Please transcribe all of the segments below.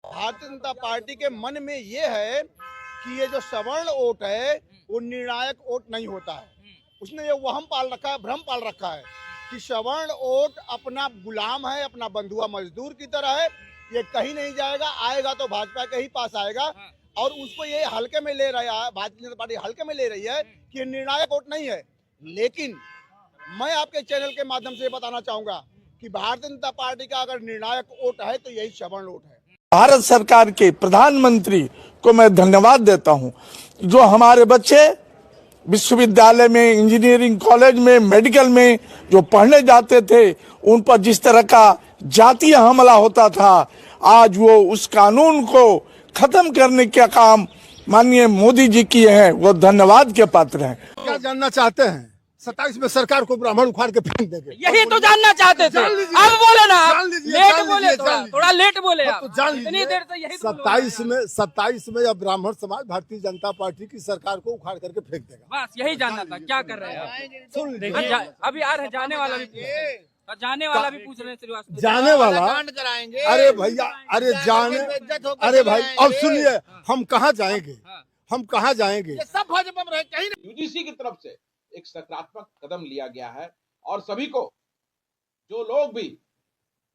Bharatiya Janata party के मन में ये है कि ये जो सवर्ण वोट है वो निर्णायक वोट नहीं होता है। उसने ये वहम पाल रखा है, भ्रम पाल रखा है कि सवर्ण वोट अपना गुलाम है, अपना बंधुआ मजदूर की तरह है, ये कहीं नहीं जाएगा, आएगा तो भाजपा के ही पास आएगा। और उसको ये हल्के में ले रहा है, भारतीय जनता पार्टी हल्के में ले रही है कि निर्णायक वोट नहीं है। लेकिन मैं आपके चैनल के माध्यम से बताना चाहूंगा कि भारतीय जनता पार्टी का अगर निर्णायक वोट है तो यही सवर्ण वोट है। भारत सरकार के प्रधानमंत्री को मैं धन्यवाद देता हूं, जो हमारे बच्चे विश्वविद्यालय में, इंजीनियरिंग कॉलेज में, मेडिकल में जो पढ़ने जाते थे, उन पर जिस तरह का जातीय हमला होता था, आज वो उस कानून को खत्म करने का काम माननीय मोदी जी किए हैं, वो धन्यवाद के पात्र हैं। क्या जानना चाहते हैं? 27 में सरकार को ब्राह्मण उखाड़ के फेंक देंगे, यही तो जानना चाहते थे। अब बोले ना, लेट बोले, थोड़ा लेट बोले आप। इतनी देर से यही 27 में अब ब्राह्मण समाज भारतीय जनता पार्टी की सरकार को उखाड़ करके फेंक देगा। बस यही जानना था, क्या कर रहे हैं आप? सुन लीजिए, अभी आ रहे, जाने वाला भी पूछ रहे हैं, श्रीवास्तव जाने वाला कराएंगे। अरे भैया, अरे जाने, अरे भाई अब सुनिए, हम कहाँ जाएंगे, हम कहाँ जाएंगे? सब भाजपा में रहे कहीं नहीं। यूजीसी की तरफ से एक सकारात्मक कदम लिया गया है और सभी को, जो लोग भी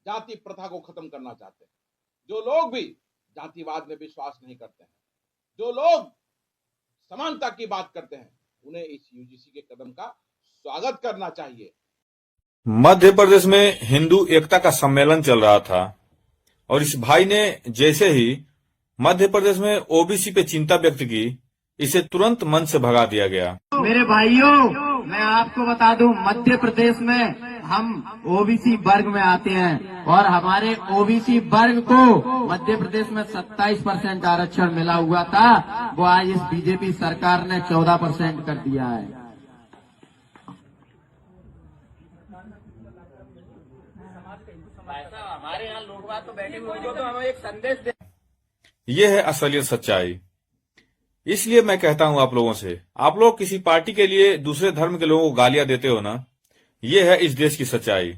जाति प्रथा को खत्म करना चाहते हैं, जो लोग भी जातिवाद में विश्वास नहीं करते हैं, जो लोग समानता की बात करते हैं, उन्हें इस यूजीसी के कदम का स्वागत करना चाहिए। मध्य प्रदेश में हिंदू एकता का सम्मेलन चल रहा था और इस भाई ने जैसे ही मध्य प्रदेश में ओबीसी पे चिंता व्यक्त की, इसे तुरंत मन से भगा दिया गया। मेरे भाइयों, मैं आपको बता दूं, मध्य प्रदेश में हम ओबीसी वर्ग में आते हैं और हमारे ओबीसी वर्ग को मध्य प्रदेश में 27% आरक्षण मिला हुआ था, वो आज इस बीजेपी सरकार ने 14% कर दिया है। हमारे यहाँ लोग तो बैठे हुए जो तो हमें एक संदेश दे। ये है असलियत सच्चाई। इसलिए मैं कहता हूं आप लोगों से, आप लोग किसी पार्टी के लिए दूसरे धर्म के लोगों को गालियां देते हो ना, ये है इस देश की सच्चाई।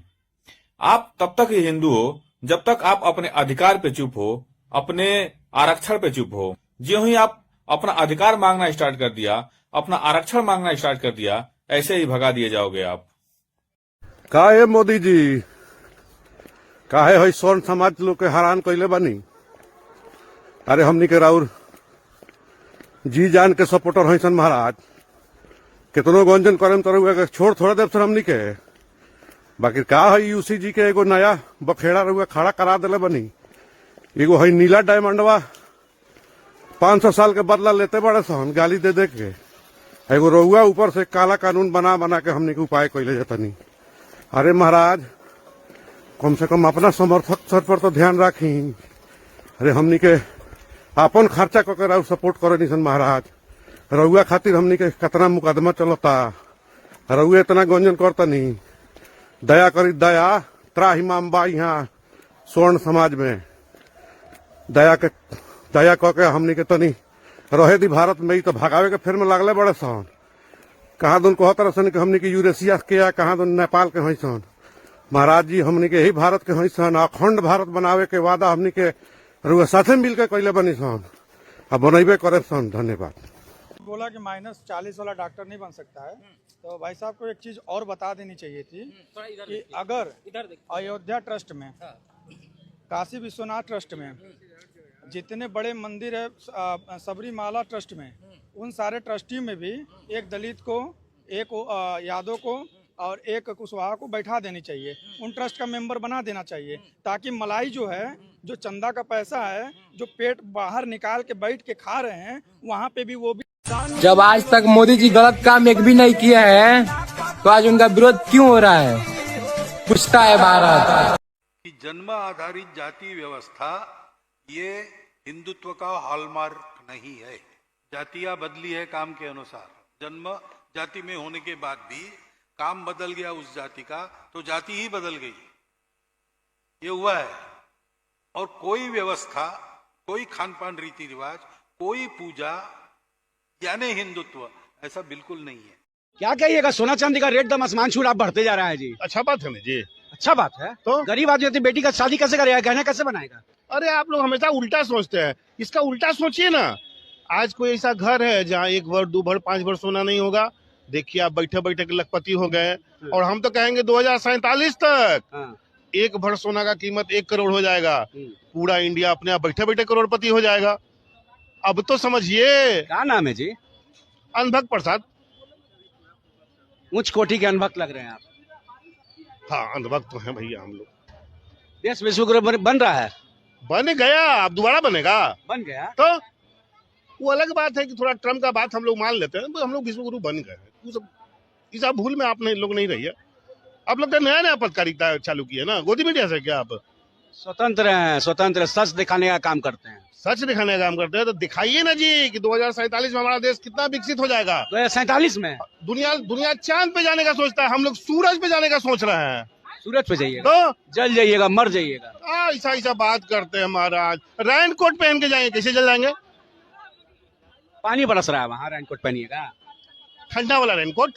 आप तब तक ही हिंदू हो जब तक आप अपने अधिकार पे चुप हो, अपने आरक्षण पे चुप हो। ज्यों ही आप अपना अधिकार मांगना स्टार्ट कर दिया, अपना आरक्षण मांगना स्टार्ट कर दिया, ऐसे ही भगा दिए जाओगे आप। काहे मोदी जी, काहे स्वर्ण समाज लोग के हैरान कैले बानी? अरे हमनी के राउर जी जान के सपोर्टर है सन महाराज, कितनो गंजन करम तो छोड़ थोड़ा देर से हमनी के। बाकी का है यूसी जी के एगो नया बखेड़ा रहुआ खड़ा करा दिले बनी। एगो है नीला डायमंडवा 500 साल के बदला लेते बड़े सन गाली दे दे के, एगो रहुआ ऊपर से काला कानून बना बना के हमनी के उपाय कैले जतनी। अरे महाराज, कम से कम अपना समर्थक स्तर पर तो ध्यान राखी। अरे हमनी के अपन खर्चा करके राउ सपोर्ट करे निसन महाराज। रउआ खातिर हमनी के कितना मुकदमा चलता, रउआ इतना गंजन करता नहीं। दया करी, दया त्राही मामबा यहाँ स्वर्ण समाज में दया करके हमनी के तनी रहे दी भारत में। ही तो भगावे के फिर में लगले बड़े सन। कहाँ दून कहता सन कि हमनी के यूरेशिया के या कहाँ दून नेपाल के हई सन। महाराज जी, हमनी के यही भारत के हई सन। अखंड भारत बनावे के वादा हमनी के रुआ साथे मिल के कैले बनी सन, अब बनैबे करे सन। धन्यवाद। बोला कि -40 वाला डॉक्टर नहीं बन सकता है, तो भाई साहब को एक चीज और बता देनी चाहिए थी कि अगर अयोध्या ट्रस्ट में, काशी विश्वनाथ ट्रस्ट में, जितने बड़े मंदिर है, सबरीमाला ट्रस्ट में, उन सारे ट्रस्टी में भी एक दलित को, एक यादव को और एक कुशवाहा को बैठा देनी चाहिए। उन ट्रस्ट का मेंबर बना देना चाहिए, ताकि मलाई जो है, जो चंदा का पैसा है, जो पेट बाहर निकाल के बैठ के खा रहे हैं, वहाँ पे भी वो भी। जब आज तक मोदी जी गलत काम एक भी नहीं किया है, तो आज उनका विरोध क्यों हो रहा है, पूछता है भारत। जन्म आधारित जाति व्यवस्था ये हिंदुत्व का हॉलमार्क नहीं है। जातियां बदली है काम के अनुसार। जन्म जाति में होने के बाद भी काम बदल गया उस जाति का, तो जाति ही बदल गई। ये हुआ है। और कोई व्यवस्था, कोई खान पान रीति रिवाज, कोई पूजा यानी हिंदुत्व, ऐसा बिल्कुल नहीं है। क्या कहिएगा, सोना चांदी का रेट दम आसमान छू रहा, बढ़ते जा रहा है जी। अच्छा बात है ना जी। अच्छा बात है। तो गरीब आदमी अपनी बेटी का शादी कैसे करेगा, गहना कैसे बनाएगा? अरे आप लोग हमेशा उल्टा सोचते हैं, इसका उल्टा सोचिए ना। आज कोई ऐसा घर है जहाँ 1 भर 2 भर 5 भर सोना नहीं होगा, देखिए आप बैठे बैठे के लखपति हो गए। और हम तो कहेंगे 2047 तक हाँ। 1 भर सोना का कीमत 1 करोड़ हो जाएगा, पूरा इंडिया अपने आप बैठे बैठे करोड़पति हो जाएगा। अब तो समझिए। क्या नाम है जी? अनभक्त प्रसाद। उच्च कोटि के अनभक्त लग रहे हैं आप। हाँ, अंधभक्त तो है भैया हम लोग। देश विश्व गुरु बन रहा है। बन गया, अब दोबारा बनेगा। बन गया तो वो अलग बात है कि थोड़ा ट्रम्प का बात हम लोग मान लेते हैं, हम लोग विश्व गुरु बन गए हैं। वो सब इस सब भूल में आप नहीं लोग नहीं रहिए। आप लोग तो नया पत्रकारिता चालू किए ना, गोदी मीडिया से क्या आप स्वतंत्र हैं? स्वतंत्र सच दिखाने का काम करते हैं। सच दिखाने का काम करते हैं तो दिखाइए ना जी कि 2047 में हमारा देश कितना विकसित हो जाएगा। 2047 में दुनिया चांद पे जाने का सोचता है, हम लोग सूरज पे जाने का सोच रहे हैं। सूरज पे जाइएगा तो जल जाइएगा, मर जाइएगा। ऐसा बात करते हैं महाराज। रैन कोट पहन के जाएंगे, कैसे जल जाएंगे? पानी बरस रहा है वहाँ, रेनकोट पहनिएगा। ठंडा वाला रेनकोट।